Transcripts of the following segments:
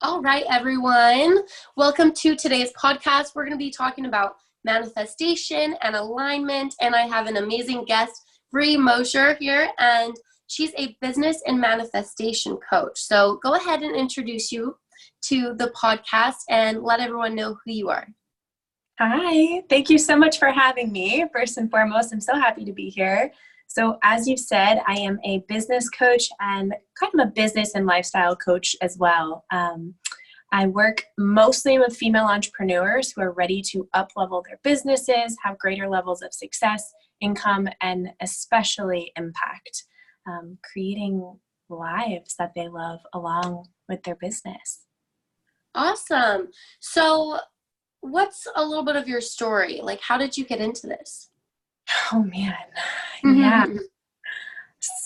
All right, everyone. Welcome to today's podcast. We're going to be talking about manifestation and alignment, and I have an amazing guest, Bri Mosher here, and she's a business and manifestation coach. So go ahead and introduce you to the podcast and let everyone know who you are. Hi, thank you so much for having me. First and foremost, I'm so happy to be here. So as you said, I am a business coach and kind of a business and lifestyle coach as well. I work mostly with female entrepreneurs who are ready to up-level their businesses, have greater levels of success, income, and especially impact, creating lives that they love along with their business. Awesome. So what's a little bit of your story? Like, how did you get into this? Oh man. Yeah.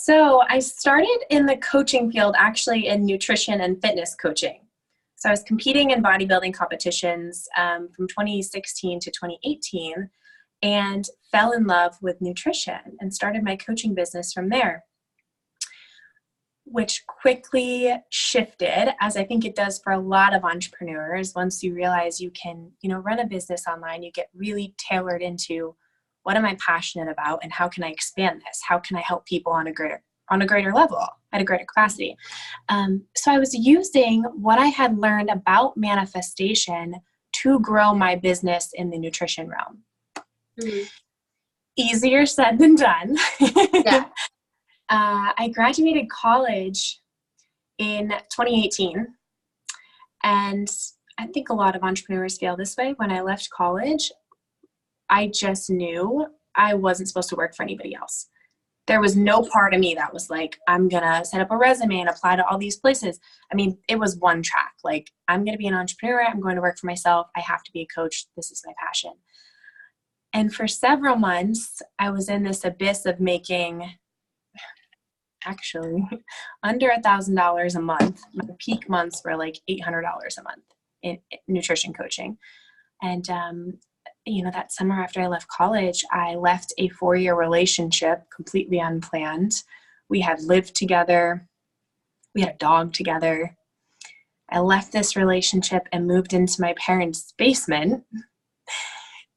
So I started in the coaching field, actually in nutrition and fitness coaching. So I was competing in bodybuilding competitions from 2016 to 2018 and fell in love with nutrition and started my coaching business from there, which quickly shifted, as I think it does for a lot of entrepreneurs. Once you realize you can, run a business online, you get really tailored into what am I passionate about and how can I expand this? How can I help people on a greater level, at a greater capacity? So I was using what I had learned about manifestation to grow my business in the nutrition realm. Mm-hmm. Easier said than done. Yeah. I graduated college in 2018, and I think a lot of entrepreneurs feel this way. When I left college, I just knew I wasn't supposed to work for anybody else. There was no part of me that was like, I'm going to set up a resume and apply to all these places. I mean, it was one track. Like, I'm going to be an entrepreneur. I'm going to work for myself. I have to be a coach. This is my passion. And for several months, I was in this abyss of making actually under $1,000 a month. My peak months were like $800 a month in nutrition coaching. And, that summer after I left college, I left a 4-year relationship completely unplanned. We had lived together. We had a dog together. I left this relationship and moved into my parents' basement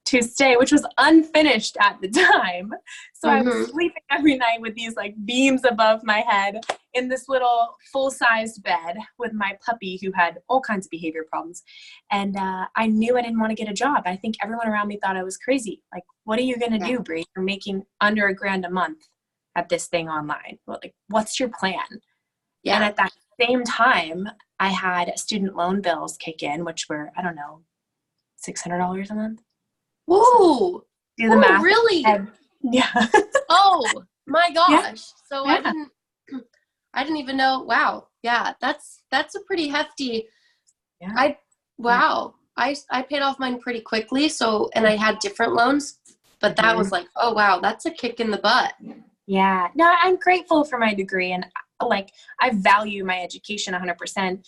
to stay, which was unfinished at the time. So I was sleeping every night with these like beams above my head in this little full-sized bed with my puppy who had all kinds of behavior problems. And I knew I didn't want to get a job. I think everyone around me thought I was crazy. Like, what are you going to do, Bri? You're making under $1,000 a month at this thing online. Well, like, what's your plan? Yeah. And at that same time, I had student loan bills kick in, which were, I don't know, $600 a month. Whoa. Do the math. Really? Yeah. Oh my gosh. Yeah. So yeah. I didn't even know. Wow. Yeah. That's a pretty hefty. Yeah. I paid off mine pretty quickly. So, and I had different loans, but that was like, oh wow, that's a kick in the butt. Yeah. No, I'm grateful for my degree and like, I value my education 100%.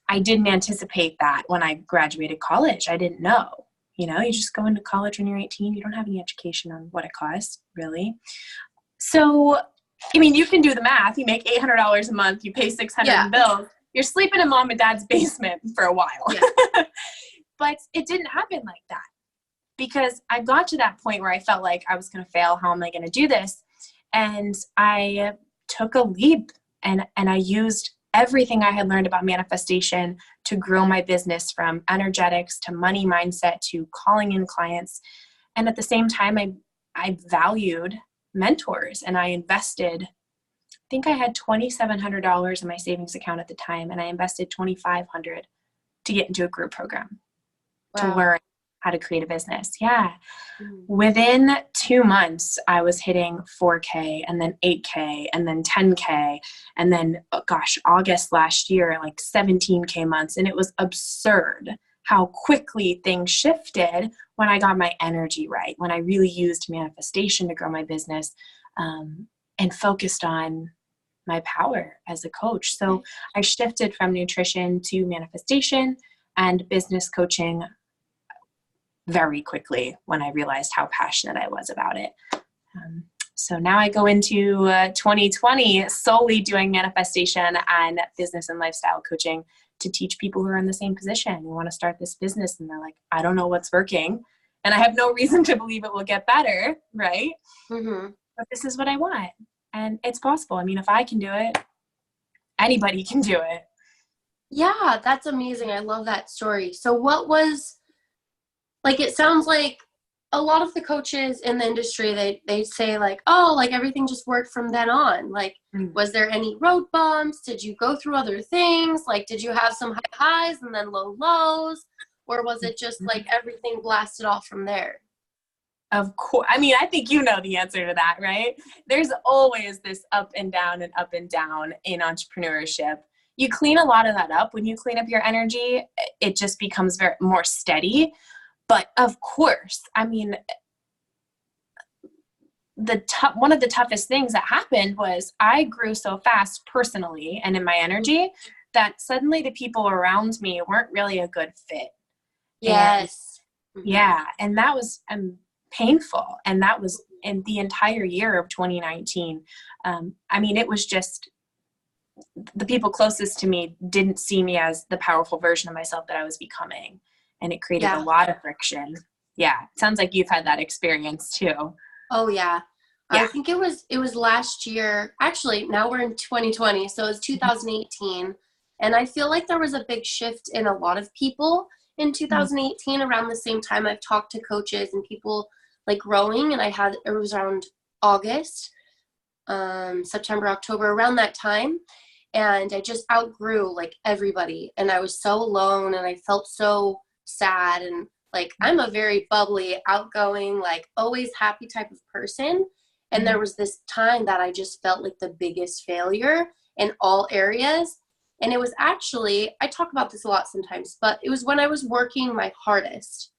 I didn't anticipate that when I graduated college. I didn't know. You just go into college when you're 18. You don't have any education on what it costs, really. So, I mean, you can do the math. You make $800 a month. You pay $600 in bills. You're sleeping in mom and dad's basement for a while. Yeah. But it didn't happen like that because I got to that point where I felt like I was going to fail. How am I going to do this? And I took a leap and I used everything I had learned about manifestation to grow my business, from energetics to money mindset to calling in clients. And at the same time, I valued mentors and I invested, I think I had $2,700 in my savings account at the time. And I invested $2,500 to get into a group program to learn how to create a business. Yeah. Within 2 months, I was hitting 4K and then 8K and then 10K. And then, August last year, like 17K months. And it was absurd how quickly things shifted when I got my energy right, when I really used manifestation to grow my business and focused on my power as a coach. So I shifted from nutrition to manifestation and business coaching very quickly when I realized how passionate I was about it. So now I go into 2020 solely doing manifestation and business and lifestyle coaching to teach people who are in the same position who want to start this business. And they're like, I don't know what's working. And I have no reason to believe it will get better, right? Mm-hmm. But this is what I want. And it's possible. I mean, if I can do it, anybody can do it. Yeah, that's amazing. I love that story. So what was, like, it sounds like a lot of the coaches in the industry, they say like, oh, like everything just worked from then on. Like, was there any road bumps? Did you go through other things? Like, did you have some high highs and then low lows? Or was it just like everything blasted off from there? Of course. I mean, I think you know the answer to that, right? There's always this up and down in entrepreneurship. You clean a lot of that up. When you clean up your energy, it just becomes more steady. But of course, I mean, one of the toughest things that happened was I grew so fast personally and in my energy that suddenly the people around me weren't really a good fit. Yes. And, yeah. And that was painful. And that was in the entire year of 2019. I mean, it was just the people closest to me didn't see me as the powerful version of myself that I was becoming. And it created a lot of friction. Yeah. Sounds like you've had that experience too. Oh yeah. I think it was last year. Actually, now we're in 2020. So it was 2018. And I feel like there was a big shift in a lot of people in 2018 around the same time. I've talked to coaches and people like growing, and it was around August, September, October, around that time. And I just outgrew like everybody. And I was so alone and I felt so sad. And like, I'm a very bubbly, outgoing, like always happy type of person. And there was this time that I just felt like the biggest failure in all areas. And it was actually, I talk about this a lot sometimes, but it was when I was working my hardest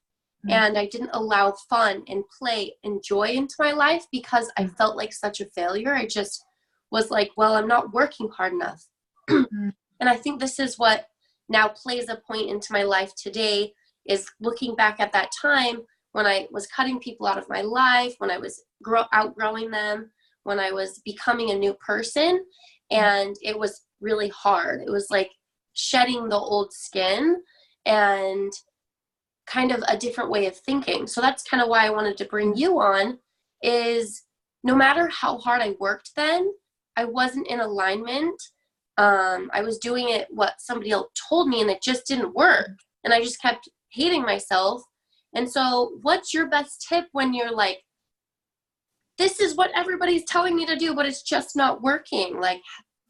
and I didn't allow fun and play and joy into my life because I felt like such a failure. I just was like, well, I'm not working hard enough. And I think this is what now plays a point into my life today, is looking back at that time when I was cutting people out of my life, when I was outgrowing them, when I was becoming a new person. And it was really hard. It was like shedding the old skin and kind of a different way of thinking. So that's kind of why I wanted to bring you on, is no matter how hard I worked then, I wasn't in alignment. I was doing it what somebody else told me, and it just didn't work. And I just kept hating myself. And so what's your best tip when you're like, this is what everybody's telling me to do, but it's just not working? Like,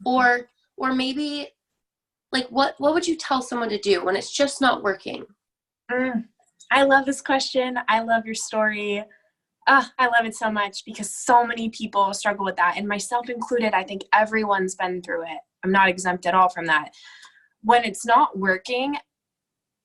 or maybe like, what would you tell someone to do when it's just not working? I love this question. I love your story. I love it so much because so many people struggle with that, and myself included. I think everyone's been through it. I'm not exempt at all from that. When it's not working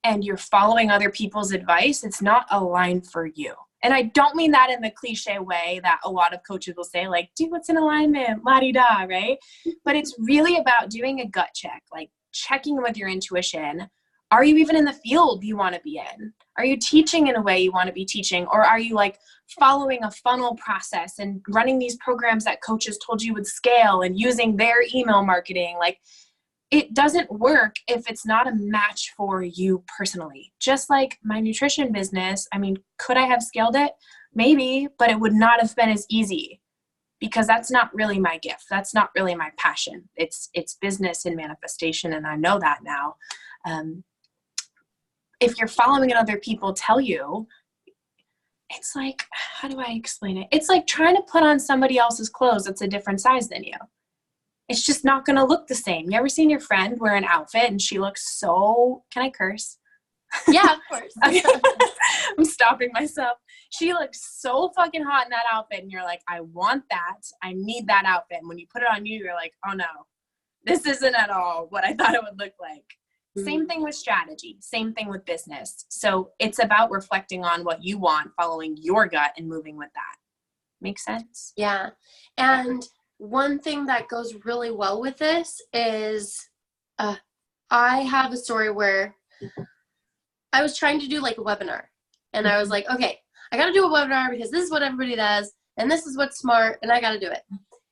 and you're following other people's advice, it's not aligned for you. And I don't mean that in the cliche way that a lot of coaches will say, like, do what's in alignment, la-di-da, right? But it's really about doing a gut check, like checking with your intuition. Are you even in the field you want to be in? Are you teaching in a way you want to be teaching? Or are you like following a funnel process and running these programs that coaches told you would scale and using their email marketing? Like, it doesn't work if it's not a match for you personally. Just like my nutrition business, I mean, could I have scaled it? Maybe, but it would not have been as easy because that's not really my gift. That's not really my passion. It's business and manifestation, and I know that now. If you're following what other people tell you, it's like, how do I explain it? It's like trying to put on somebody else's clothes that's a different size than you. It's just not going to look the same. You ever seen your friend wear an outfit and she looks so, can I curse? Yeah, of course. I'm stopping myself. She looks so fucking hot in that outfit, and you're like, I want that. I need that outfit. And when you put it on you, you're like, oh no, this isn't at all what I thought it would look like. Same thing with strategy, same thing with business. So it's about reflecting on what you want, following your gut, and moving with that. Make sense? Yeah. And one thing that goes really well with this is I have a story where I was trying to do like a webinar, and I was like, okay, I got to do a webinar because this is what everybody does. and this is what's smart, and I got to do it.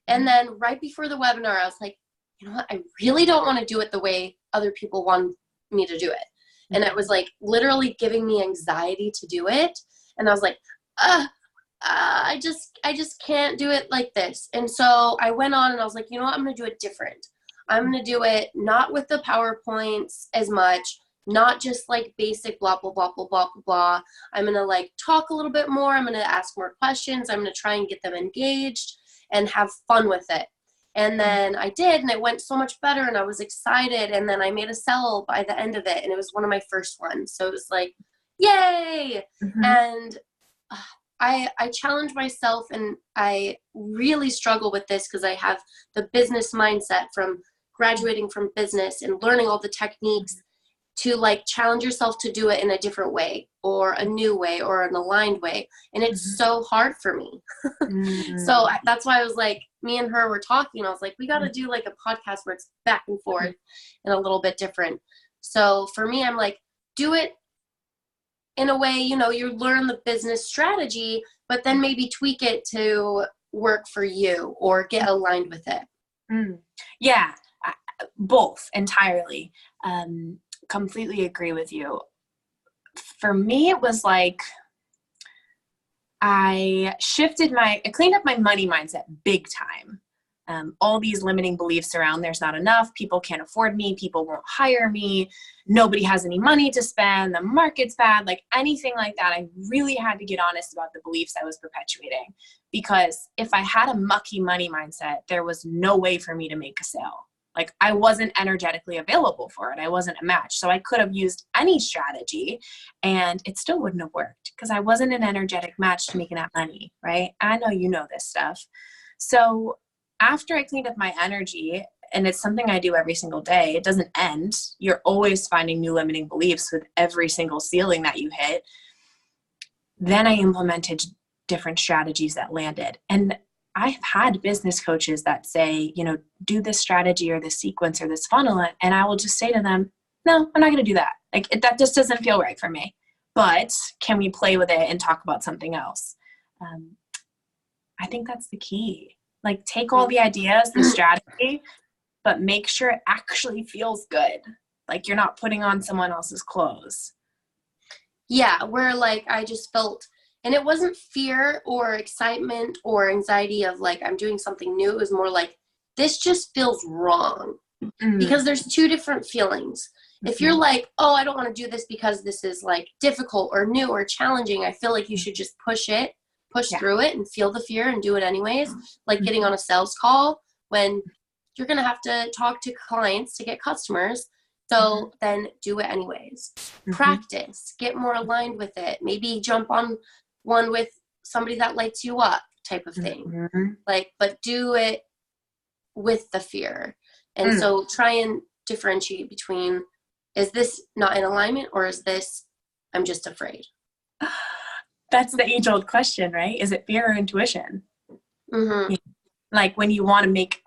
And then right before the webinar, I was like, you know what? I really don't want to do it the way other people want me to do it. And it was like literally giving me anxiety to do it. And I was like, I just can't do it like this. And so I went on and I was like, you know what? I'm going to do it different. I'm going to do it not with the PowerPoints as much, not just like basic blah, blah, blah, blah, blah, blah, blah. I'm going to like talk a little bit more. I'm going to ask more questions. I'm going to try and get them engaged and have fun with it. And then I did, and it went so much better, and I was excited. And then I made a sell by the end of it, and it was one of my first ones. So it was like, yay. And I challenge myself, and I really struggle with this because I have the business mindset from graduating from business and learning all the techniques to like challenge yourself to do it in a different way or a new way or an aligned way. And it's so hard for me. So that's why I was like, me and her were talking. I was like, we got to do like a podcast where it's back and forth and a little bit different. So for me, I'm like, do it in a way, you know, you learn the business strategy, but then maybe tweak it to work for you or get aligned with it. Yeah, both entirely. Completely agree with you. For me, it was like I cleaned up my money mindset big time. All these limiting beliefs around there's not enough, people can't afford me, people won't hire me, nobody has any money to spend, the market's bad, like anything like that. I really had to get honest about the beliefs I was perpetuating, because if I had a mucky money mindset, there was no way for me to make a sale. Like I wasn't energetically available for it. I wasn't a match. So I could have used any strategy and it still wouldn't have worked because I wasn't an energetic match to making that money, right? I know you know this stuff. So after I cleaned up my energy, and it's something I do every single day, it doesn't end. You're always finding new limiting beliefs with every single ceiling that you hit. Then I implemented different strategies that landed. And I've had business coaches that say, you know, do this strategy or this sequence or this funnel. And I will just say to them, no, I'm not going to do that. Like that just doesn't feel right for me. But can we play with it and talk about something else? I think that's the key. Like take all the ideas, the strategy, but make sure it actually feels good. Like you're not putting on someone else's clothes. Yeah, where like I just felt, and it wasn't fear or excitement or anxiety of like I'm doing something new. It was more like this just feels wrong because there's two different feelings. If you're like, oh, I don't want to do this because this is like difficult or new or challenging, I feel like you should just push through it and feel the fear and do it anyways. Like getting on a sales call when you're going to have to talk to clients to get customers. So then do it anyways. Practice, get more aligned with it. Maybe jump on one with somebody that lights you up type of thing. Like, but do it with the fear. And so try and differentiate between, is this not in alignment or is this, I'm just afraid? That's the age-old question, right? Is it fear or intuition? Like when you want to make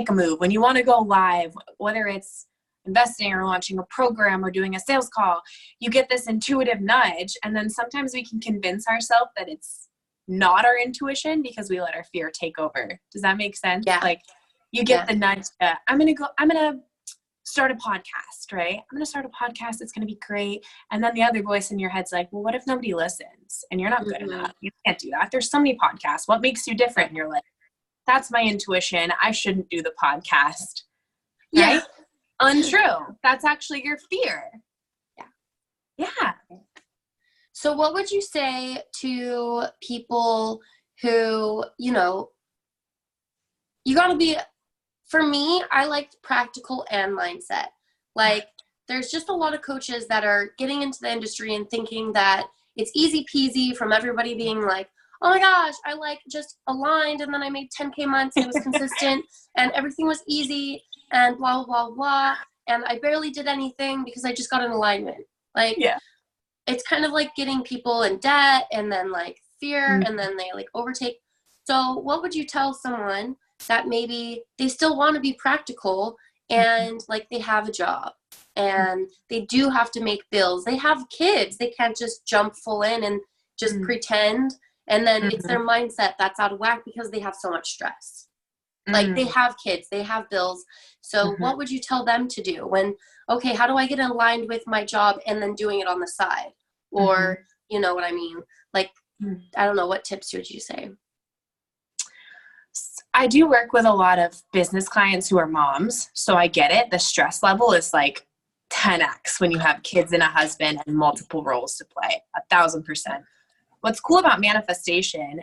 a move, when you want to go live, whether it's investing or launching a program or doing a sales call, you get this intuitive nudge. And then sometimes we can convince ourselves that it's not our intuition because we let our fear take over. Does that make sense? Yeah. Like you get the nudge to, I'm going to start a podcast, right? I'm going to start a podcast. It's going to be great. And then the other voice in your head's like, well, what if nobody listens and you're not good enough? You can't do that. There's so many podcasts. What makes you different? And you're like, that's my intuition. I shouldn't do the podcast. Right? Yeah. Untrue. That's actually your fear. Yeah. So what would you say to people who, you know, you got to be, for me, I like practical and mindset. Like there's just a lot of coaches that are getting into the industry and thinking that it's easy peasy from everybody being like, oh my gosh, I like just aligned and then I made 10K months and it was consistent and everything was easy and blah, blah, blah, blah. And I barely did anything because I just got an alignment. Like, it's kind of like getting people in debt and then like fear and then they like overtake. So what would you tell someone that maybe they still want to be practical and like they have a job and they do have to make bills. They have kids. They can't just jump full in and just pretend And then it's their mindset that's out of whack because they have so much stress. Like, they have kids, they have bills. So what would you tell them to do when, okay, how do I get aligned with my job and then doing it on the side? Or, you know what I mean? Like, I don't know, what tips would you say? I do work with a lot of business clients who are moms. So I get it. The stress level is like 10x when you have kids and a husband and multiple roles to play, 1,000%. What's cool about manifestation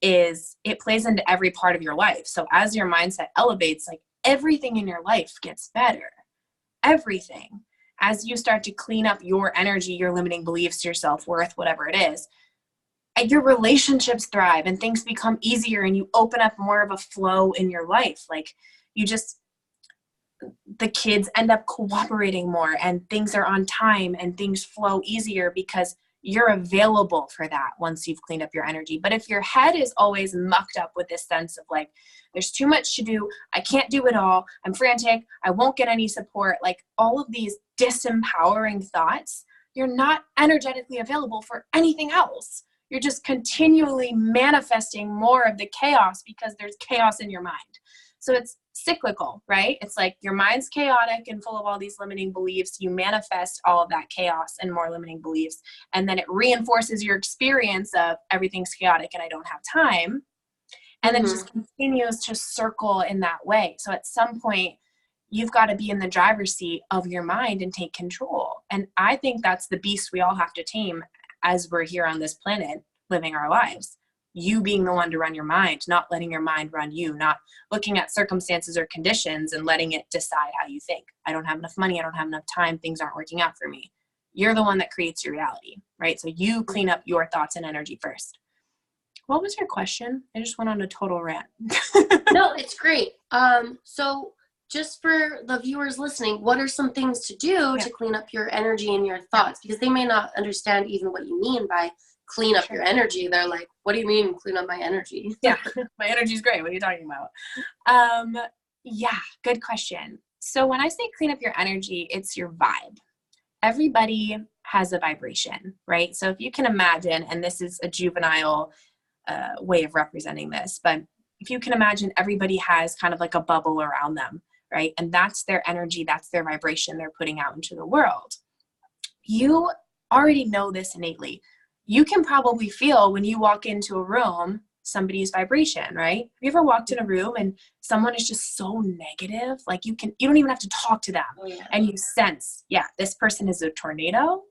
is it plays into every part of your life. So as your mindset elevates, like, everything in your life gets better. Everything. As you start to clean up your energy, your limiting beliefs, your self-worth, whatever it is, your relationships thrive and things become easier and you open up more of a flow in your life. Like, the kids end up cooperating more and things are on time and things flow easier because you're available for that once you've cleaned up your energy. But if your head is always mucked up with this sense of like, there's too much to do, I can't do it all, I'm frantic, I won't get any support, like all of these disempowering thoughts, you're not energetically available for anything else. You're just continually manifesting more of the chaos because there's chaos in your mind. So it's cyclical, right? It's like your mind's chaotic and full of all these limiting beliefs. You manifest all of that chaos and more limiting beliefs. And then it reinforces your experience of everything's chaotic and I don't have time. And then it just continues to circle in that way. So at some point, you've got to be in the driver's seat of your mind and take control. And I think that's the beast we all have to tame as we're here on this planet living our lives. You being the one to run your mind, not letting your mind run you, not looking at circumstances or conditions and letting it decide how you think. I don't have enough money. I don't have enough time. Things aren't working out for me. You're the one that creates your reality, right? So you clean up your thoughts and energy first. What was your question? I just went on a total rant. No, it's great. So just for the viewers listening, what are some things to do to clean up your energy and your thoughts? Because they may not understand even what you mean by clean up your energy. They're like, what do you mean clean up my energy? Yeah, my energy's great. What are you talking about? Yeah, good question. So when I say clean up your energy, it's your vibe. Everybody has a vibration, right? So if you can imagine, and this is a juvenile way of representing this, but if you can imagine, everybody has kind of like a bubble around them, right? And that's their energy, that's their vibration they're putting out into the world. You already know this innately. You can probably feel when you walk into a room, somebody's vibration, right? Have you ever walked in a room and someone is just so negative? Like you don't even have to talk to them. Oh, yeah. And you sense, this person is a tornado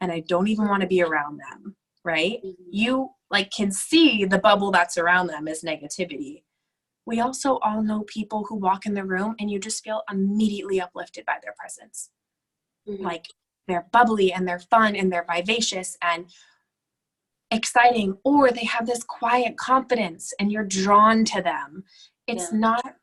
and I don't even want to be around them, right? Mm-hmm. You like can see the bubble that's around them as negativity. We also all know people who walk in the room and you just feel immediately uplifted by their presence. Mm-hmm. Like they're bubbly and they're fun and they're vivacious and exciting, or they have this quiet confidence and you're drawn to them. It's not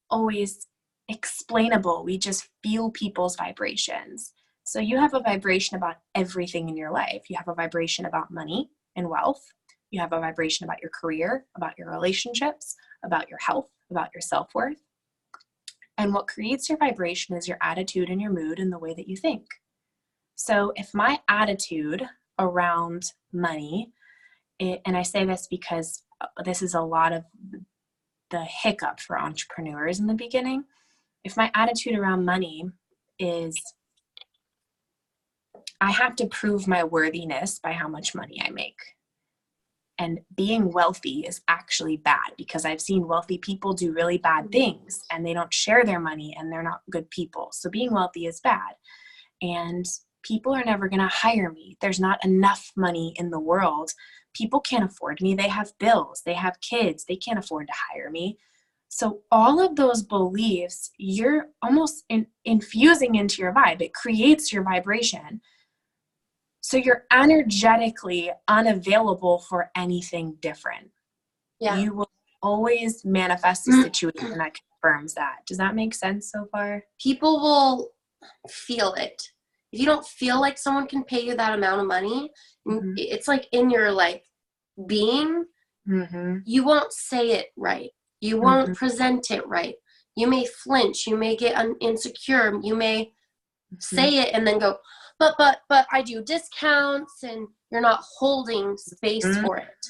always explainable. We just feel people's vibrations. So you have a vibration about everything in your life. You have a vibration about money and wealth. You have a vibration about your career, about your relationships, about your health, about your self-worth. And what creates your vibration is your attitude and your mood and the way that you think. So if my attitude around money, and I say this because this is a lot of the hiccup for entrepreneurs in the beginning. If my attitude around money is, I have to prove my worthiness by how much money I make. And being wealthy is actually bad because I've seen wealthy people do really bad things and they don't share their money and they're not good people. So being wealthy is bad. And people are never going to hire me. There's not enough money in the world. People can't afford me. They have bills. They have kids. They can't afford to hire me. So all of those beliefs, you're almost infusing into your vibe. It creates your vibration. So you're energetically unavailable for anything different. Yeah. You will always manifest a situation that confirms that. Does that make sense so far? People will feel it. If you don't feel like someone can pay you that amount of money, it's like in your like being, you won't say it right. You won't present it right. You may flinch. You may get insecure. You may say it and then go, but I do discounts, and you're not holding space for it.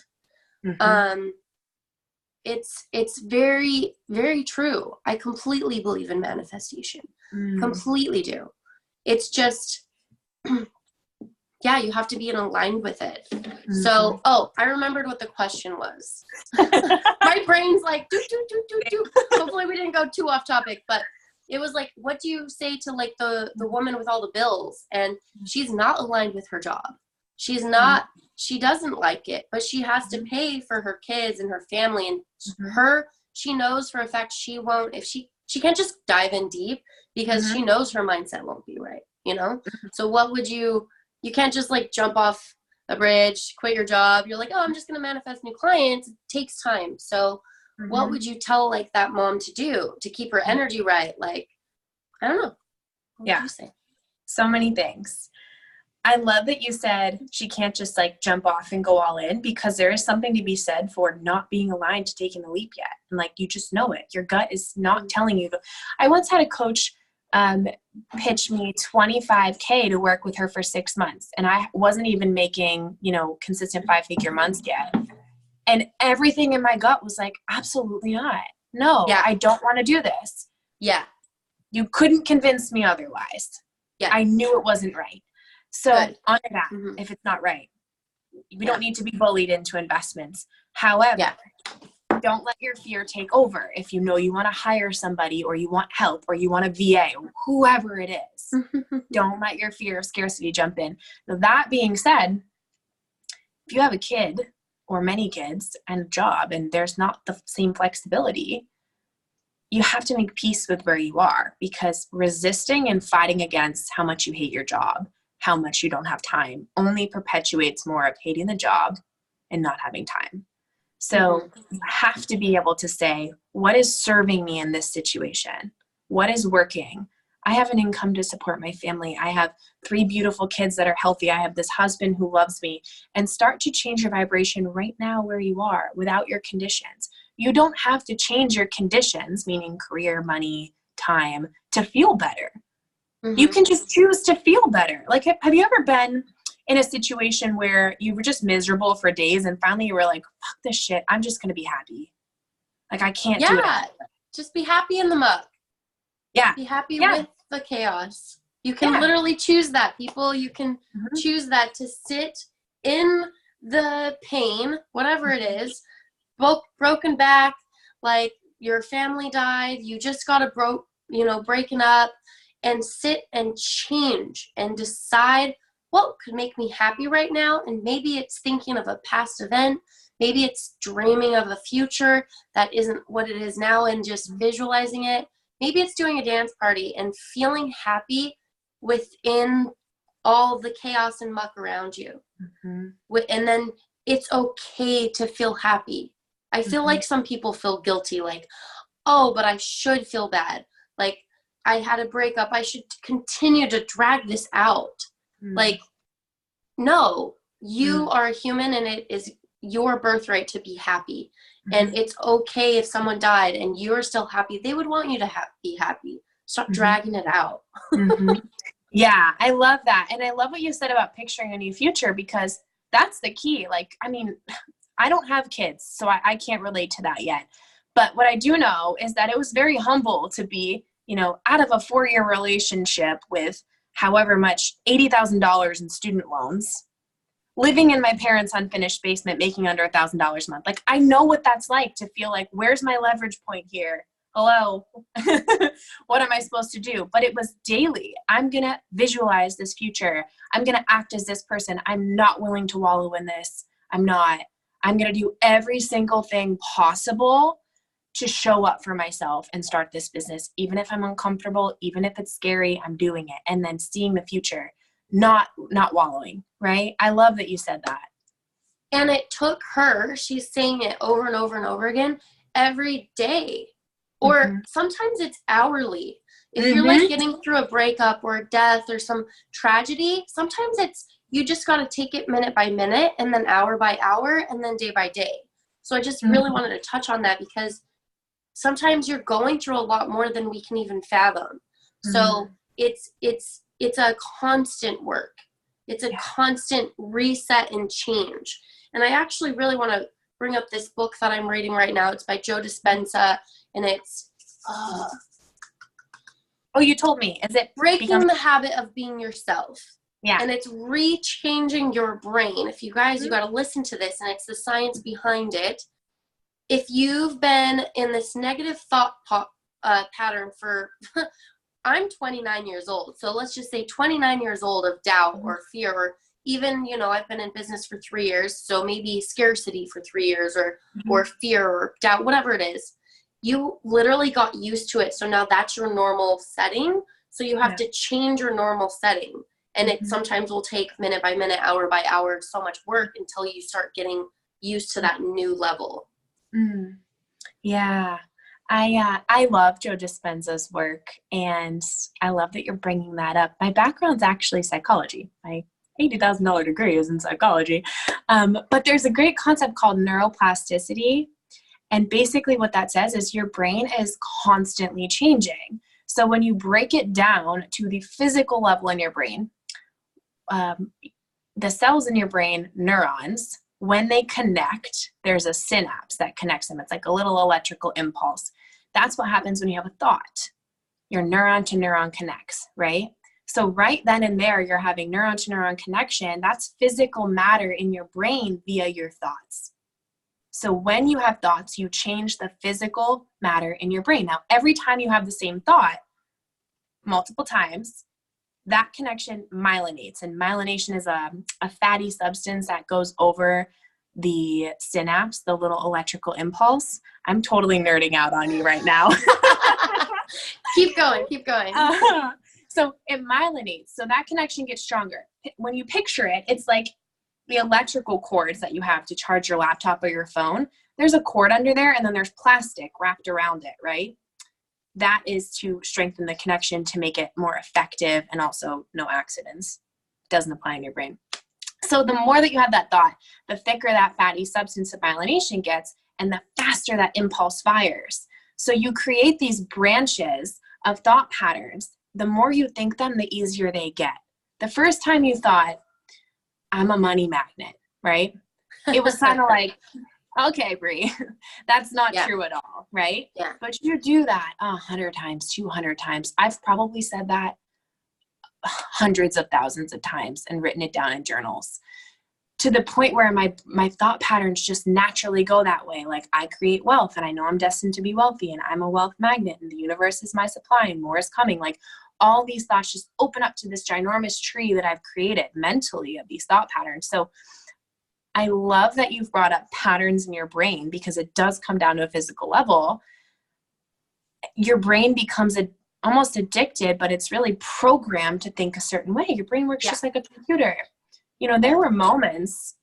Mm-hmm. It's very, very true. I completely believe in manifestation. Completely do. It's just, yeah, you have to be in aligned with it. Mm-hmm. So, I remembered what the question was. My brain's like, do. Hopefully we didn't go too off topic, but it was like, what do you say to like the woman with all the bills? And she's not aligned with her job. She's not, she doesn't like it, but she has to pay for her kids and her family. And she knows for a fact she won't, if she can't just dive in deep because she knows her mindset won't be right, you know? So what would you can't just like jump off a bridge, quit your job. You're like, I'm just going to manifest new clients. It takes time. So what would you tell like that mom to do to keep her energy right? Like, I don't know. What would you say? So many things. I love that you said she can't just like jump off and go all in, because there is something to be said for not being aligned to taking the leap yet. And like, you just know it. Your gut is not telling you. I once had a coach pitch me $25,000 to work with her for 6 months. And I wasn't even making, consistent 5-figure months yet. And everything in my gut was like, absolutely not. No, I don't want to do this. Yeah. You couldn't convince me otherwise. Yeah. I knew it wasn't right. So honor that if it's not right. We don't need to be bullied into investments. However, don't let your fear take over. If you know you want to hire somebody, or you want help, or you want a VA, or whoever it is, don't let your fear of scarcity jump in. Now, that being said, if you have a kid or many kids and a job and there's not the same flexibility, you have to make peace with where you are, because resisting and fighting against how much you hate your job, how much you don't have time, only perpetuates more of hating the job and not having time. So you have to be able to say, what is serving me in this situation? What is working? I have an income to support my family. I have 3 beautiful kids that are healthy. I have this husband who loves me. And start to change your vibration right now where you are without your conditions. You don't have to change your conditions, meaning career, money, time, to feel better. You can just choose to feel better. Like, have you ever been in a situation where you were just miserable for days and finally you were like, fuck this shit, I'm just going to be happy. Like, I can't do it. Yeah. Just be happy in the muck. Yeah. Be happy with the chaos. You can literally choose that, people. You can choose that, to sit in the pain, whatever it is, broken back, like your family died, you just got breaking up, and sit and change and decide what could make me happy right now. And maybe it's thinking of a past event. Maybe it's dreaming of a future that isn't what it is now and just visualizing it. Maybe it's doing a dance party and feeling happy within all the chaos and muck around you. And then it's okay to feel happy. I feel like some people feel guilty, like, but I should feel bad. Like, I had a breakup, I should continue to drag this out. Like, no, you are a human, and it is your birthright to be happy. And it's okay if someone died and you're still happy. They would want you to be happy. Stop dragging it out. Yeah, I love that. And I love what you said about picturing a new future, because that's the key. Like, I mean, I don't have kids, so I can't relate to that yet. But what I do know is that it was very humble to be, out of a 4-year relationship with however much, $80,000 in student loans, living in my parents' unfinished basement, making under $1,000 a month. Like, I know what that's like to feel like, where's my leverage point here? Hello, what am I supposed to do? But it was daily. I'm going to visualize this future. I'm going to act as this person. I'm not willing to wallow in this. I'm not. I'm going to do every single thing possible to show up for myself and start this business. Even if I'm uncomfortable, even if it's scary, I'm doing it. And then seeing the future, not wallowing, right? I love that you said that. And it took her, she's saying it over and over and over again, every day. Or sometimes it's hourly. If you're like getting through a breakup or a death or some tragedy, sometimes it's, you just got to take it minute by minute, and then hour by hour, and then day by day. So I just really wanted to touch on that, because sometimes you're going through a lot more than we can even fathom. So it's a constant work. It's a constant reset and change. And I actually really want to bring up this book that I'm reading right now. It's by Joe Dispenza, and it's oh, you told me. Is it Breaking the Habit of Being Yourself? Yeah. And it's rechanging your brain. If you guys, you got to listen to this, and it's the science behind it. If you've been in this negative thought pattern for, I'm 29 years old. So let's just say 29 years old of doubt or fear, or even, you know, I've been in business for 3 years. So maybe scarcity for 3 years, or fear or doubt, whatever it is. You literally got used to it. So now that's your normal setting. So you have to change your normal setting. And it sometimes will take minute by minute, hour by hour, so much work until you start getting used to that new level. Yeah. I love Joe Dispenza's work, and I love that you're bringing that up. My background's actually psychology. My $80,000 degree is in psychology. But there's a great concept called neuroplasticity. And basically what that says is your brain is constantly changing. So when you break it down to the physical level in your brain, the cells in your brain, neurons, when they connect, there's a synapse that connects them. It's like a little electrical impulse. That's what happens when you have a thought. Your neuron to neuron connects, right? So right then and there, you're having neuron to neuron connection. That's physical matter in your brain via your thoughts. So when you have thoughts, you change the physical matter in your brain. Now, every time you have the same thought, multiple times, that connection myelinates. And myelination is a fatty substance that goes over the synapse, the little electrical impulse. I'm totally nerding out on you right now. Keep going. So it myelinates. So that connection gets stronger. When you picture it, it's like the electrical cords that you have to charge your laptop or your phone. There's a cord under there, and then there's plastic wrapped around it, right? That is to strengthen the connection to make it more effective, and also no accidents. Doesn't apply in your brain. So the more that you have that thought, the thicker that fatty substance of myelination gets, and the faster that impulse fires. So you create these branches of thought patterns. The more you think them, the easier they get. The first time you thought, I'm a money magnet, right? It was kind of like, okay, Bri, that's not true at all, right? Yeah. But you do that 100 times, 200 times. I've probably said that hundreds of thousands of times and written it down in journals, to the point where my thought patterns just naturally go that way. Like, I create wealth, and I know I'm destined to be wealthy, and I'm a wealth magnet, and the universe is my supply, and more is coming. Like, all these thoughts just open up to this ginormous tree that I've created mentally of these thought patterns. So I love that you've brought up patterns in your brain, because it does come down to a physical level. Your brain becomes almost addicted, but it's really programmed to think a certain way. Your brain works just like a computer. You know, there were moments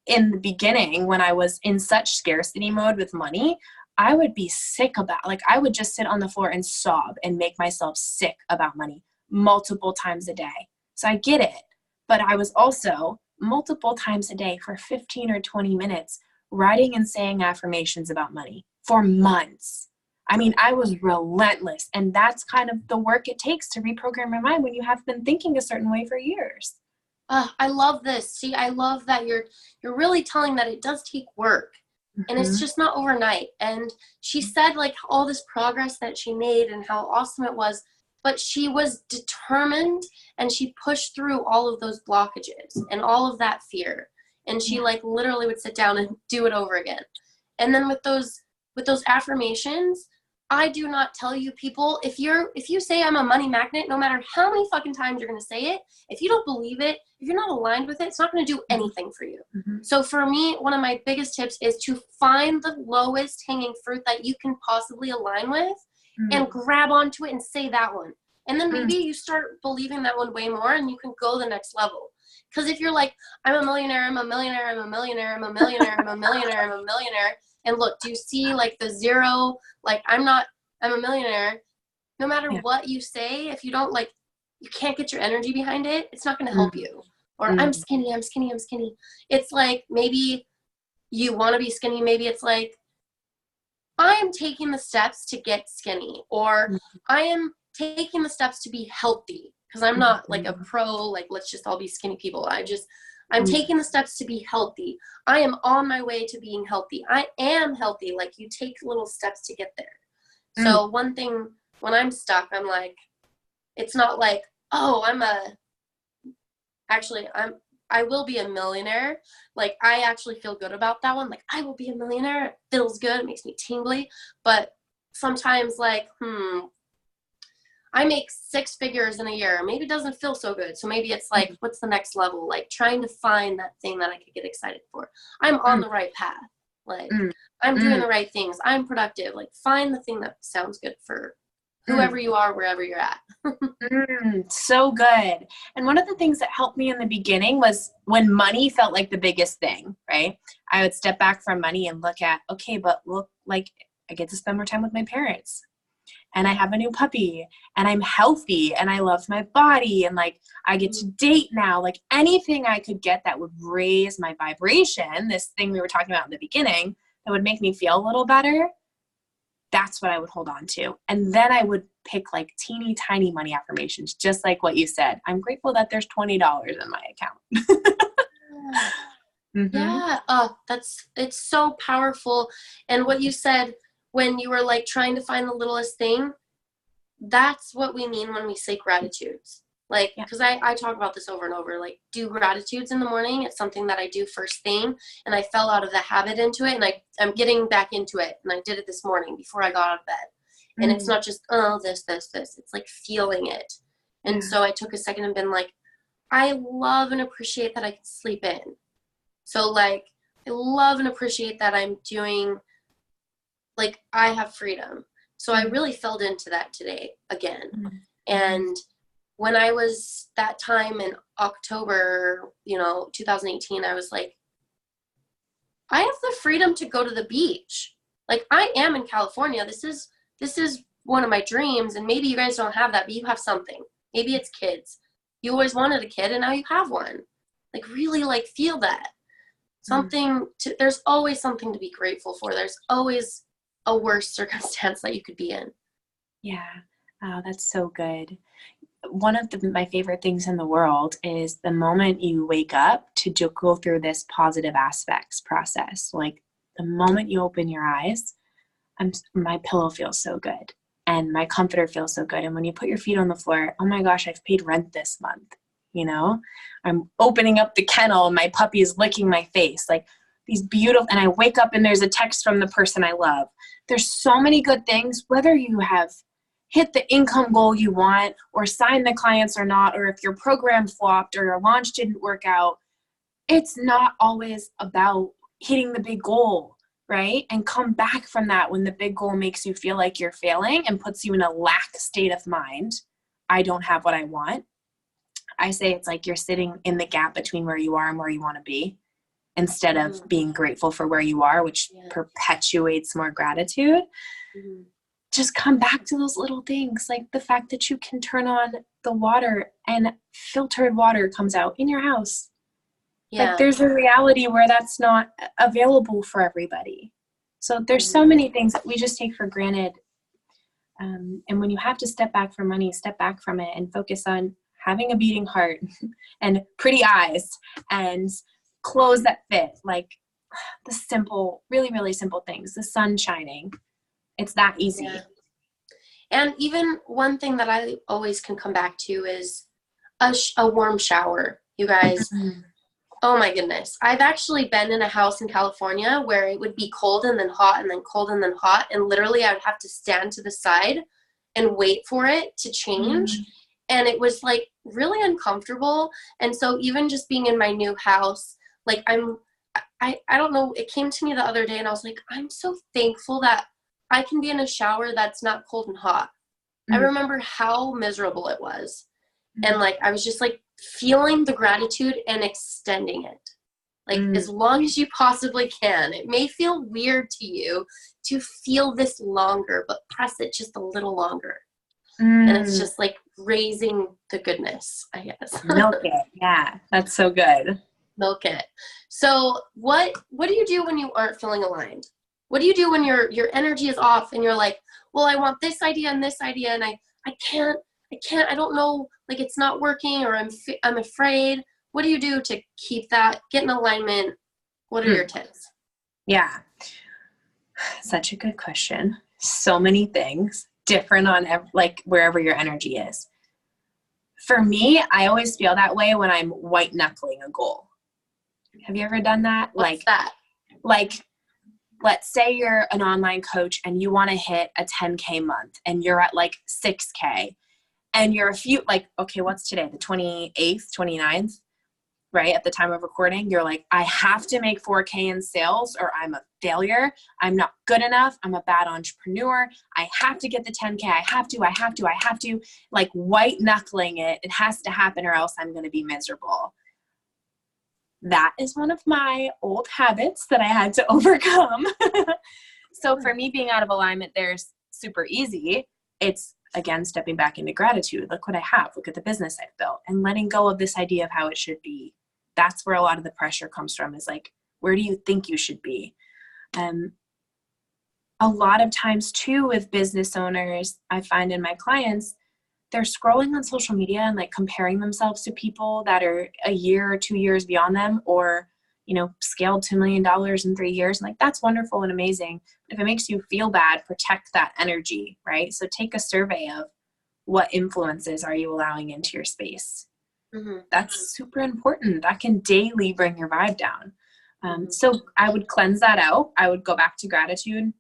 in the beginning when I was in such scarcity mode with money, I would be sick about, like, I would just sit on the floor and sob and make myself sick about money multiple times a day. So I get it. But I was also multiple times a day for 15 or 20 minutes writing and saying affirmations about money for months. I mean, I was relentless. And that's kind of the work it takes to reprogram your mind when you have been thinking a certain way for years. I love this. See, I love that you're really telling that it does take work. And it's just not overnight. And she said, like, all this progress that she made and how awesome it was, but she was determined, and she pushed through all of those blockages and all of that fear. And she like literally would sit down and do it over again. And then with those affirmations, I do not tell you, people, if you say I'm a money magnet, no matter how many fucking times you're going to say it, if you don't believe it, if you're not aligned with it, it's not going to do anything for you. So for me, one of my biggest tips is to find the lowest hanging fruit that you can possibly align with and grab onto it and say that one. And then maybe you start believing that one way more, and you can go the next level. Because if you're like, I'm a millionaire, I'm a millionaire, I'm a millionaire, I'm a millionaire, I'm a millionaire, I'm a millionaire. And look, do you see like the zero? Like, I'm a millionaire. No matter what you say, if you don't like, you can't get your energy behind it, it's not going to help you. Or I'm skinny, I'm skinny, I'm skinny. It's like, maybe you want to be skinny. Maybe it's like, I am taking the steps to get skinny, or I am taking the steps to be healthy. Because I'm not like a pro, like, let's just all be skinny people. I'm taking the steps to be healthy. I am on my way to being healthy. I am healthy. Like, you take little steps to get there. So one thing, when I'm stuck, I'm like, it's not like, oh, I will be a millionaire. Like, I actually feel good about that one. Like, I will be a millionaire. It feels good. It makes me tingly. But sometimes, like, I make 6 figures in a year. Maybe it doesn't feel so good. So maybe it's like, what's the next level? Like, trying to find that thing that I could get excited for. I'm on the right path. Like, I'm doing the right things. I'm productive. Like, find the thing that sounds good for whoever you are, wherever you're at. So good. And one of the things that helped me in the beginning was when money felt like the biggest thing, right? I would step back from money and look at, okay, but look, like, I get to spend more time with my parents, and I have a new puppy, and I'm healthy, and I love my body, and like, I get to date now. Like, anything I could get that would raise my vibration, this thing we were talking about in the beginning, that would make me feel a little better, that's what I would hold on to. And then I would pick like teeny tiny money affirmations, just like what you said. I'm grateful that there's $20 in my account. Yeah. Oh, it's so powerful. And what you said when you were like trying to find the littlest thing, that's what we mean when we say gratitudes. Like, because I talk about this over and over, like, do gratitudes in the morning. It's something that I do first thing, and I fell out of the habit into it, and I'm getting back into it, and I did it this morning before I got out of bed. And it's not just, oh, this. It's like feeling it. And so I took a second and been like, I love and appreciate that I can sleep in. So, like, I love and appreciate that I'm doing, like, I have freedom. So I really fell into that today again. And when I was that time in October, 2018, I was like, I have the freedom to go to the beach. Like, I am in California. This is one of my dreams. And maybe you guys don't have that, but you have something. Maybe it's kids. You always wanted a kid, and now you have one. Like, really, like, feel that. There's always something to be grateful for. There's always a worse circumstance that you could be in. Yeah. Oh, that's so good. One of my favorite things in the world is the moment you wake up to go through this positive aspects process. Like, the moment you open your eyes, my pillow feels so good, and my comforter feels so good. And when you put your feet on the floor, oh my gosh, I've paid rent this month. I'm opening up the kennel and my puppy is licking my face. Like, these beautiful, and I wake up and there's a text from the person I love. There's so many good things, whether you have hit the income goal you want, or sign the clients or not, or if your program flopped or your launch didn't work out. It's not always about hitting the big goal, right? And come back from that when the big goal makes you feel like you're failing and puts you in a lack state of mind. I don't have what I want. I say it's like you're sitting in the gap between where you are and where you want to be, instead of being grateful for where you are, which perpetuates more gratitude. Just come back to those little things, like the fact that you can turn on the water and filtered water comes out in your house. Like, there's a reality where that's not available for everybody. So there's so many things that we just take for granted. And when you have to step back from money, step back from it and focus on having a beating heart and pretty eyes and clothes that fit. Like, the simple, really, really simple things, the sun shining. It's that easy. Yeah. And even one thing that I always can come back to is a warm shower, you guys. Oh my goodness. I've actually been in a house in California where it would be cold and then hot and then cold and then hot. And literally I would have to stand to the side and wait for it to change. And it was like really uncomfortable. And so even just being in my new house, like I don't know, it came to me the other day and I was like, I'm so thankful that I can be in a shower that's not cold and hot. I remember how miserable it was. And like, I was just like feeling the gratitude and extending it. Like, as long as you possibly can. It may feel weird to you to feel this longer, but press it just a little longer. And it's just like raising the goodness, I guess. Milk it. Yeah, that's so good. Milk it. So what do you do when you aren't feeling aligned? What do you do when your energy is off and you're like, well, I want this idea and I can't, I don't know, like, it's not working, or I'm afraid. what do you do to keep that, get in alignment? What are your tips? Yeah. Such a good question. So many things different on like wherever your energy is. For me, I always feel that way when I'm white knuckling a goal. Have you ever done that? What's that? Like, let's say you're an online coach and you want to hit a 10K month and you're at like 6K and you're okay, what's today? The 28th, 29th, right? At the time of recording, you're like, I have to make 4K in sales or I'm a failure. I'm not good enough. I'm a bad entrepreneur. I have to get the 10K. I have to, like white knuckling it. It has to happen or else I'm going to be miserable. That is one of my old habits that I had to overcome. So for me, being out of alignment, there's super easy. It's, again, stepping back into gratitude. Look what I have. Look at the business I've built and letting go of this idea of how it should be. That's where a lot of the pressure comes from, is like, where do you think you should be? A lot of times too with business owners, I find in my clients, they're scrolling on social media and like comparing themselves to people that are a year or 2 years beyond them, or, you know, scaled $2 million in 3 years. And like, that's wonderful and amazing. If it makes you feel bad, protect that energy, right? So take a survey of what influences are you allowing into your space. Mm-hmm. That's super important. That can daily bring your vibe down. So I would cleanse that out. I would go back to gratitude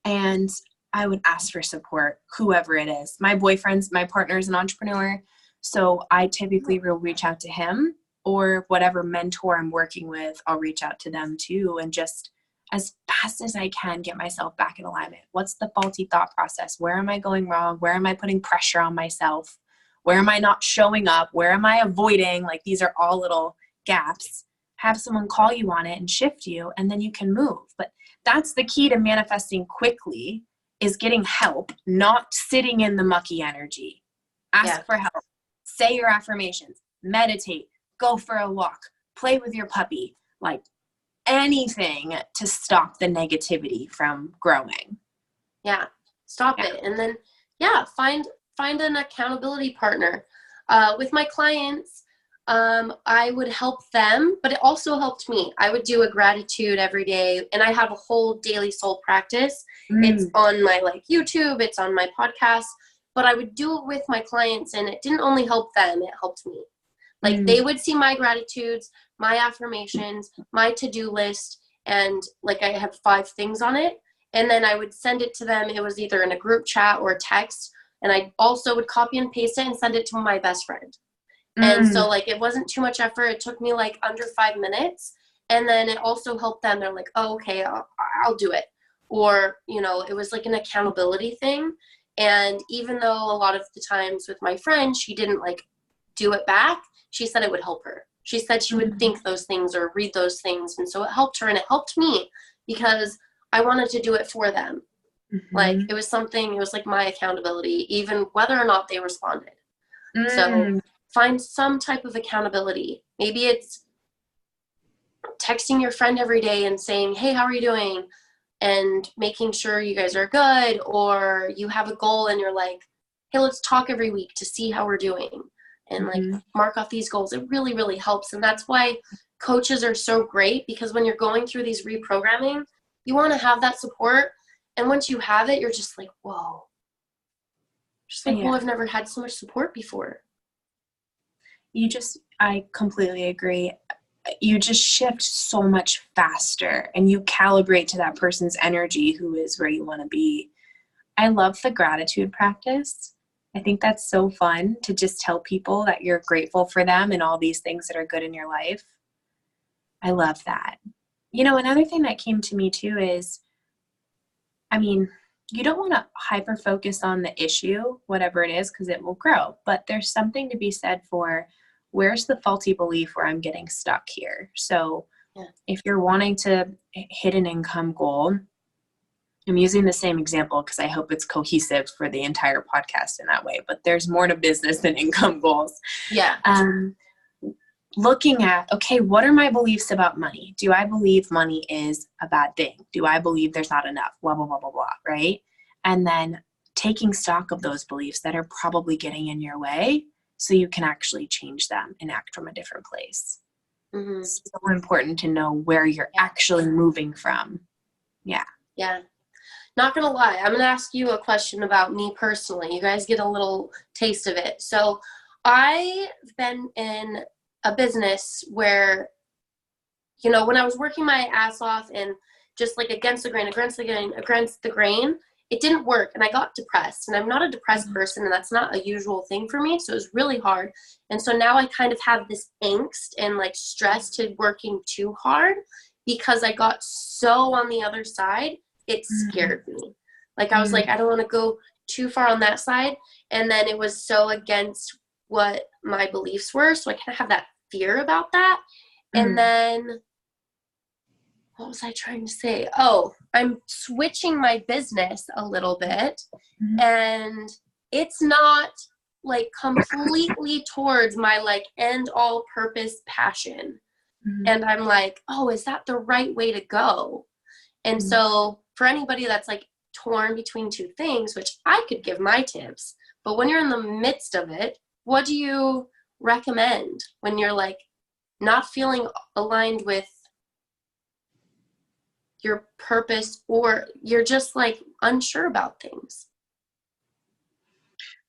and I would ask for support, whoever it is. My partner is an entrepreneur. So I typically will reach out to him, or whatever mentor I'm working with, I'll reach out to them too. And just as fast as I can, get myself back in alignment. What's the faulty thought process? Where am I going wrong? Where am I putting pressure on myself? Where am I not showing up? Where am I avoiding? Like, these are all little gaps. Have someone call you on it and shift you, and then you can move. But that's the key to manifesting quickly, is getting help, not sitting in the mucky energy. Ask for help. Say your affirmations. Meditate. Go for a walk. Play with your puppy. Like, anything to stop the negativity from growing. Yeah. Stop it. And then, find an accountability partner. With my clients, I would help them, but it also helped me. I would do a gratitude every day, and I have a whole daily soul practice. It's on my YouTube, it's on my podcast, but I would do it with my clients, and it didn't only help them, it helped me. They would see my gratitudes, my affirmations, my to-do list, and I have 5 things on it. And then I would send it to them. It was either in a group chat or a text. And I also would copy and paste it and send it to my best friend. And so it wasn't too much effort. It took me under 5 minutes. And then it also helped them. They're like, oh, okay, I'll do it. Or, it was an accountability thing. And even though a lot of the times with my friend, she didn't do it back, she said it would help her. She said she would think those things or read those things. And so it helped her, and it helped me because I wanted to do it for them. It was something, it was my accountability, even whether or not they responded. So find some type of accountability. Maybe it's texting your friend every day and saying, hey, how are you doing? And making sure you guys are good. Or you have a goal and you're like, hey, let's talk every week to see how we're doing. And mark off these goals. It really, really helps. And that's why coaches are so great, because when you're going through these reprogramming, you want to have that support. And once you have it, you're just like, whoa. Just whoa, I've never had so much support before. I completely agree. You just shift so much faster, and you calibrate to that person's energy who is where you want to be. I love the gratitude practice. I think that's so fun to just tell people that you're grateful for them and all these things that are good in your life. I love that. Another thing that came to me too is, you don't want to hyper focus on the issue, whatever it is, because it will grow. But there's something to be said for, where's the faulty belief where I'm getting stuck here? So if you're wanting to hit an income goal, I'm using the same example because I hope it's cohesive for the entire podcast in that way, but there's more to business than income goals. Yeah. Looking at, okay, what are my beliefs about money? Do I believe money is a bad thing? Do I believe there's not enough? Blah, blah, blah, blah, blah, right? And then taking stock of those beliefs that are probably getting in your way so you can actually change them and act from a different place. Mm-hmm. It's so important to know where you're actually moving from. Yeah. Yeah. Not gonna lie, I'm gonna ask you a question about me personally. You guys get a little taste of it. So I've been in a business where, you know, when I was working my ass off and just like against the grain, it didn't work, and I got depressed. And I'm not a depressed person, and that's not a usual thing for me, so it was really hard. And so now I kind of have this angst and like stress to working too hard because I got so on the other side, it scared me. Like I was like, I don't want to go too far on that side. And then it was so against what my beliefs were, so I kind of have that fear about that. And then what was I trying to say? Oh, I'm switching my business a little bit, and it's not like completely towards my like end all purpose passion. And I'm like, oh, is that the right way to go? And so for anybody that's like torn between two things, which I could give my tips, but when you're in the midst of it, what do you recommend when you're like not feeling aligned with your purpose, or you're just like unsure about things?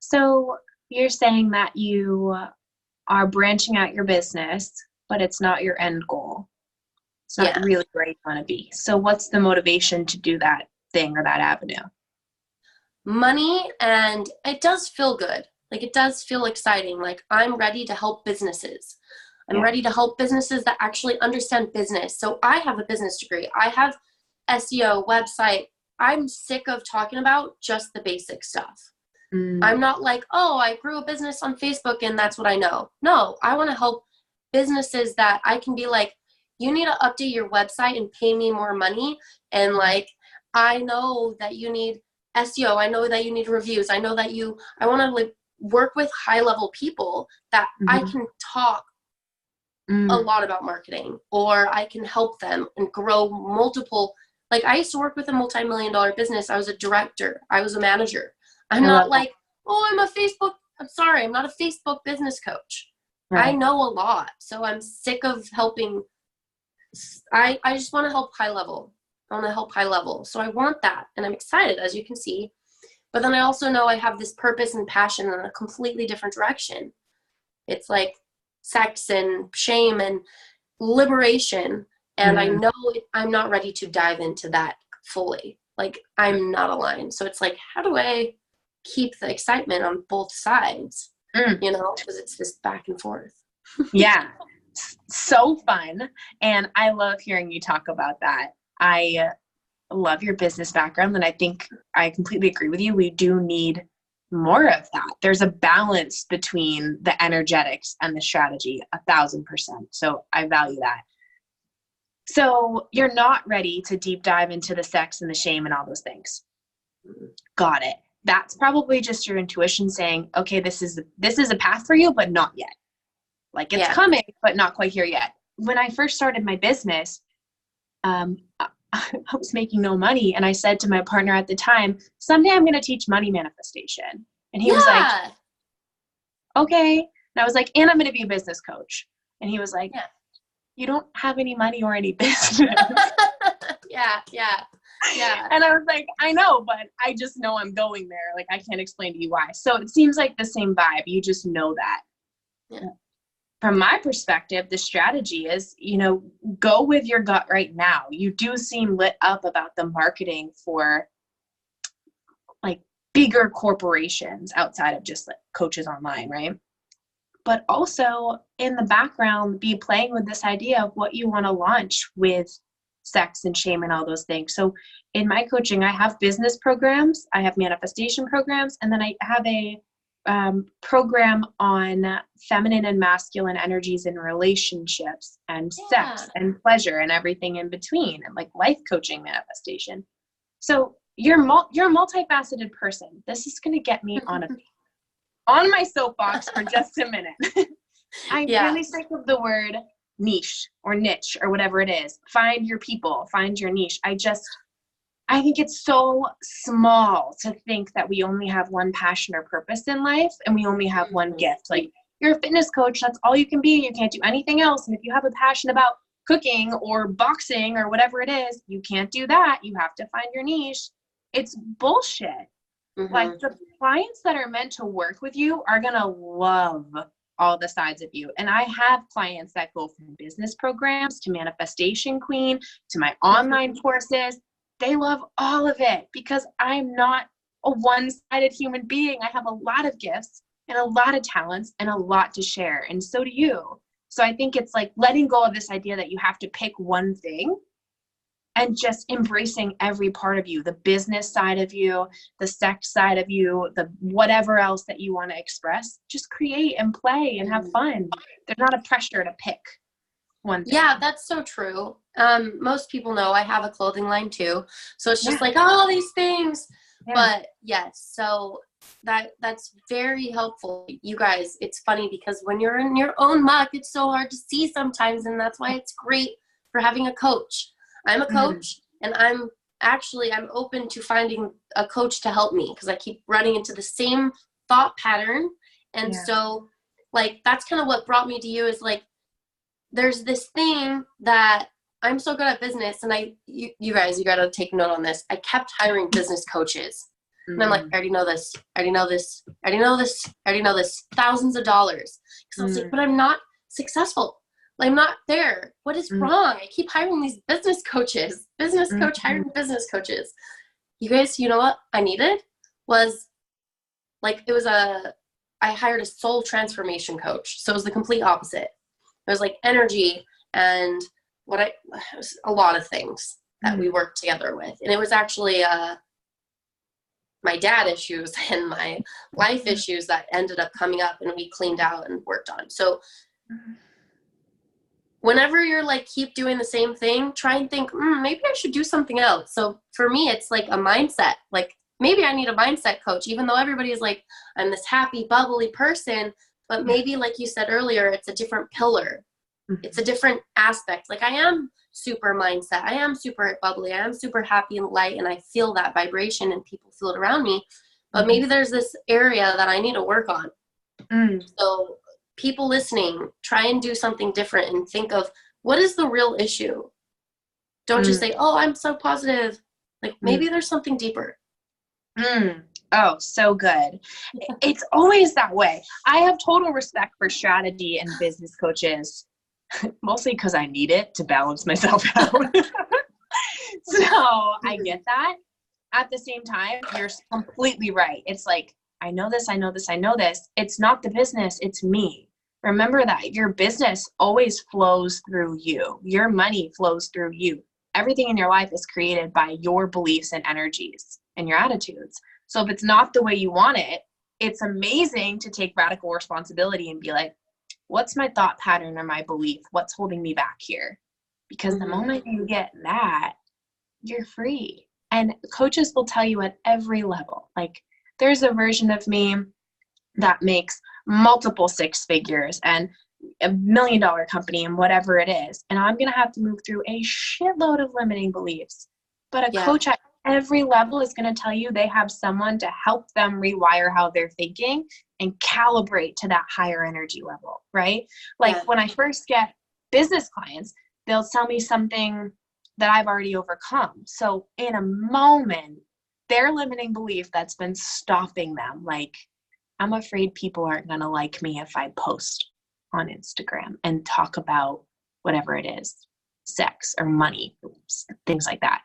So you're saying that you are branching out your business, but it's not your end goal. It's not really where you want to be. So what's the motivation to do that thing or that avenue? Money, and it does feel good. Like it does feel exciting. Like I'm ready to help businesses. I'm ready to help businesses that actually understand business. So I have a business degree. I have SEO, website. I'm sick of talking about just the basic stuff. I'm not like, oh, I grew a business on Facebook and that's what I know. No, I want to help businesses that I can be like, you need to update your website and pay me more money. And like, I know that you need SEO. I know that you need reviews. I know that I want to like work with high level people that I can talk a lot about marketing, or I can help them and grow multiple. Like I used to work with a multi-million-dollar business. I was a director. I was a manager. I'm not like, oh, I'm not a Facebook business coach. Right. I know a lot. So I'm sick of helping. I just want to help high level. I want to help high level. So I want that. And I'm excited, as you can see. But then I also know I have this purpose and passion in a completely different direction. It's like sex and shame and liberation. And I know I'm not ready to dive into that fully. Like I'm not aligned. So it's like, how do I keep the excitement on both sides? You know, because it's this back and forth. Yeah. So fun. And I love hearing you talk about that. I love your business background, and I think I completely agree with you. We do need more of that. There's a balance between the energetics and the strategy, 1,000%. So I value that. So you're not ready to deep dive into the sex and the shame and all those things. Got it. That's probably just your intuition saying, okay, this is a path for you, but not yet. Like it's coming, but not quite here yet. When I first started my business, I was making no money. And I said to my partner at the time, someday I'm going to teach money manifestation. And he was like, okay. And I was like, and I'm going to be a business coach. And he was like, you don't have any money or any business. Yeah. And I was like, I know, but I just know I'm going there. Like, I can't explain to you why. So it seems like the same vibe. You just know that. Yeah. From my perspective, the strategy is, go with your gut right now. You do seem lit up about the marketing for like bigger corporations outside of just like coaches online, right? But also in the background, be playing with this idea of what you want to launch with sex and shame and all those things. So in my coaching, I have business programs, I have manifestation programs, and then I have a program on feminine and masculine energies in relationships and sex and pleasure and everything in between, and like life coaching manifestation. So you're a multifaceted person. This is going to get me on my soapbox for just a minute. I'm really sick of the word niche or niche or whatever it is. Find your people, find your niche. I think it's so small to think that we only have one passion or purpose in life and we only have one gift. Like you're a fitness coach, that's all you can be. You can't do anything else. And if you have a passion about cooking or boxing or whatever it is, you can't do that. You have to find your niche. It's bullshit. Mm-hmm. Like, the clients that are meant to work with you are going to love all the sides of you. And I have clients that go from business programs to Manifestation Queen to my online courses. They love all of it because I'm not a one-sided human being. I have a lot of gifts and a lot of talents and a lot to share. And so do you. So I think it's like letting go of this idea that you have to pick one thing and just embracing every part of you, the business side of you, the sex side of you, the whatever else that you want to express. Just create and play and have fun. There's not a pressure to pick one thing. Yeah, that's so true. Most people know I have a clothing line too. So it's just like all these things. Yeah. But yes, so that's very helpful. You guys, it's funny because when you're in your own muck, it's so hard to see sometimes. And that's why it's great for having a coach. I'm a coach and I'm open to finding a coach to help me because I keep running into the same thought pattern. And so like, that's kind of what brought me to you is like, there's this thing that I'm so good at business. And you guys, you got to take note on this. I kept hiring business coaches and I'm like, I already know this. I already know this. I already know this. I already know this. Thousands of dollars. Because I was like, but I'm not successful. I'm not there. What is wrong? I keep hiring these business coaches. Business coach hiring business coaches. You guys, you know what I needed was like, I hired a soul transformation coach. So it was the complete opposite. It was like energy and it was a lot of things that we worked together with. And it was actually my dad issues and my life issues that ended up coming up and we cleaned out and worked on. So whenever you're like, keep doing the same thing, try and think, maybe I should do something else. So for me, it's like a mindset. Like maybe I need a mindset coach, even though everybody is like, I'm this happy, bubbly person, but maybe like you said earlier, it's a different pillar. It's a different aspect. Like I am super mindset. I am super bubbly. I am super happy and light. And I feel that vibration and people feel it around me. But maybe there's this area that I need to work on. So people listening, try and do something different and think of what is the real issue. Don't just say, oh, I'm so positive. Like maybe there's something deeper. Oh, so good. It's always that way. I have total respect for strategy and business coaches. Mostly because I need it to balance myself out. So I get that. At the same time, you're completely right. It's like, I know this. It's not the business. It's me. Remember that your business always flows through you. Your money flows through you. Everything in your life is created by your beliefs and energies and your attitudes. So if it's not the way you want it, it's amazing to take radical responsibility and be like, what's my thought pattern or my belief? What's holding me back here? Because the moment you get that, you're free. And coaches will tell you at every level, like there's a version of me that makes multiple six figures and $1 million company and whatever it is. And I'm going to have to move through a shitload of limiting beliefs. But a coach at every level is going to tell you they have someone to help them rewire how they're thinking and calibrate to that higher energy level, right? Like when I first get business clients, they'll tell me something that I've already overcome. So in a moment, their limiting belief that's been stopping them, like, I'm afraid people aren't going to like me if I post on Instagram and talk about whatever it is, sex or money, things like that.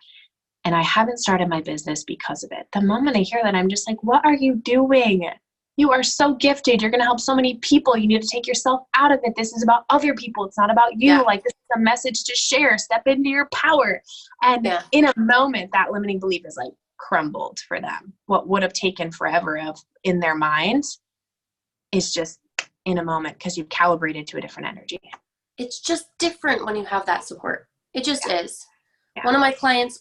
And I haven't started my business because of it. The moment I hear that, I'm just like, what are you doing? You are so gifted. You're going to help so many people. You need to take yourself out of it. This is about other people. It's not about you. Yeah. Like, this is a message to share. Step into your power. And in a moment, that limiting belief is like crumbled for them. What would have taken forever in their minds is just in a moment because you've calibrated to a different energy. It's just different when you have that support. It just is. Yeah. One of my clients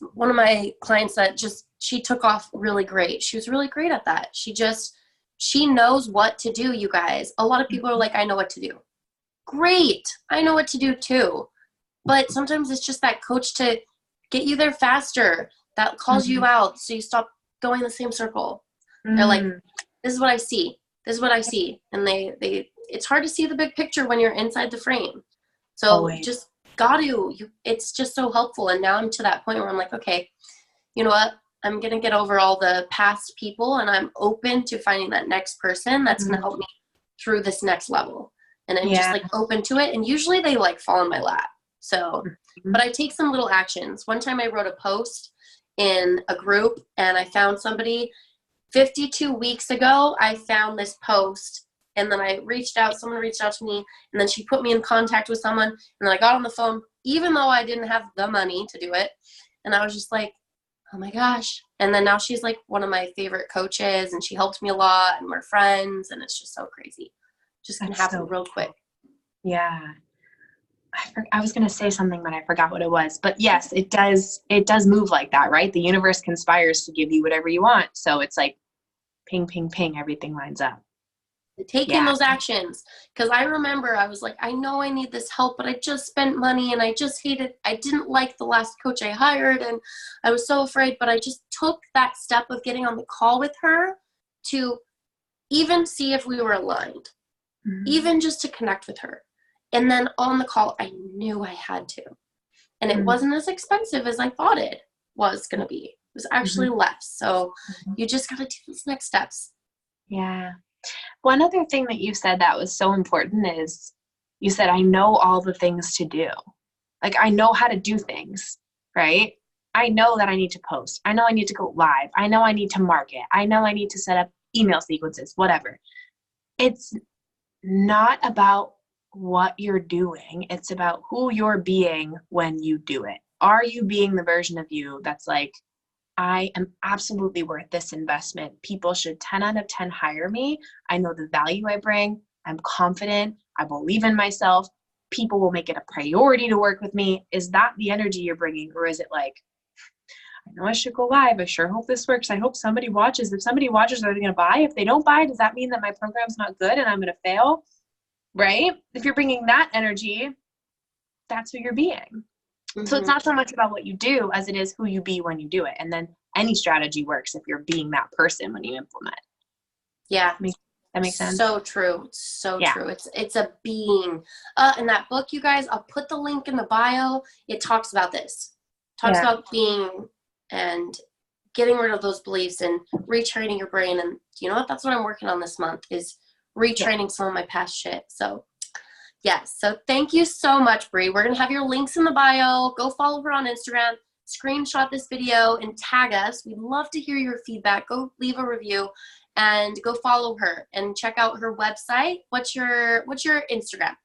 that she took off really great. She was really great at that. She knows what to do, you guys. A lot of people are like, I know what to do. Great. I know what to do too. But sometimes it's just that coach to get you there faster that calls you out so you stop going in the same circle. They're like, this is what I see. This is what I see. And they it's hard to see the big picture when you're inside the frame. So Always. just it's just so helpful. And now I'm to that point where I'm like, okay, you know what? I'm going to get over all the past people, and I'm open to finding that next person that's going to help me through this next level. And I'm just like open to it. And usually they like fall in my lap. So, but I take some little actions. One time I wrote a post in a group, and I found somebody 52 weeks ago. I found this post, and then someone reached out to me, and then she put me in contact with someone, and then I got on the phone, even though I didn't have the money to do it. And I was just like, oh my gosh. And then now she's like one of my favorite coaches, and she helped me a lot, and we're friends, and it's just so crazy. Just can happen real quick. Yeah. I was going to say something, but I forgot what it was. But yes, it does move like that, right? The universe conspires to give you whatever you want. So it's like ping, ping, ping, everything lines up. Taking those actions. Because I remember I was like, I know I need this help, but I just spent money, and I just I didn't like the last coach I hired, and I was so afraid, but I just took that step of getting on the call with her to even see if we were aligned, even just to connect with her. And then on the call, I knew I had to. And it wasn't as expensive as I thought it was going to be. It was actually less. So you just got to do these next steps. Yeah. One other thing that you said that was so important is you said, I know all the things to do. Like, I know how to do things, right? I know that I need to post. I know I need to go live. I know I need to market. I know I need to set up email sequences, whatever. It's not about what you're doing. It's about who you're being when you do it. Are you being the version of you that's like, I am absolutely worth this investment. People should 10 out of 10 hire me. I know the value I bring. I'm confident. I believe in myself. People will make it a priority to work with me. Is that the energy you're bringing? Or is it like, I know I should go live. I sure hope this works. I hope somebody watches. If somebody watches, are they going to buy? If they don't buy, does that mean that my program's not good and I'm going to fail? Right? If you're bringing that energy, that's who you're being. So it's not so much about what you do as it is who you be when you do it. And then any strategy works if you're being that person when you implement. Yeah. That makes sense? So true. So true. It's a being. In that book, you guys, I'll put the link in the bio. It talks about this. Talks about being and getting rid of those beliefs and retraining your brain. And you know what? That's what I'm working on this month is retraining some of my past shit. So yes. So thank you so much, Bri. We're going to have your links in the bio. Go follow her on Instagram. Screenshot this video and tag us. We'd love to hear your feedback. Go leave a review and go follow her and check out her website. What's your Instagram?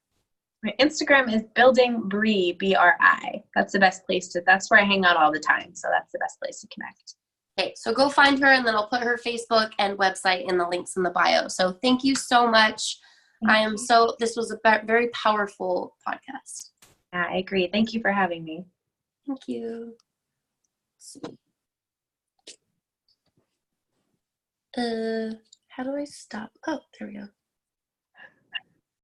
My Instagram is building Bri, BRI. That's the best place that's where I hang out all the time. So that's the best place to connect. Okay, so go find her, and then I'll put her Facebook and website in the links in the bio. So thank you so much. This was a very powerful podcast. Yeah, I agree. Thank you for having me. Thank you. How do I stop? Oh, there we go.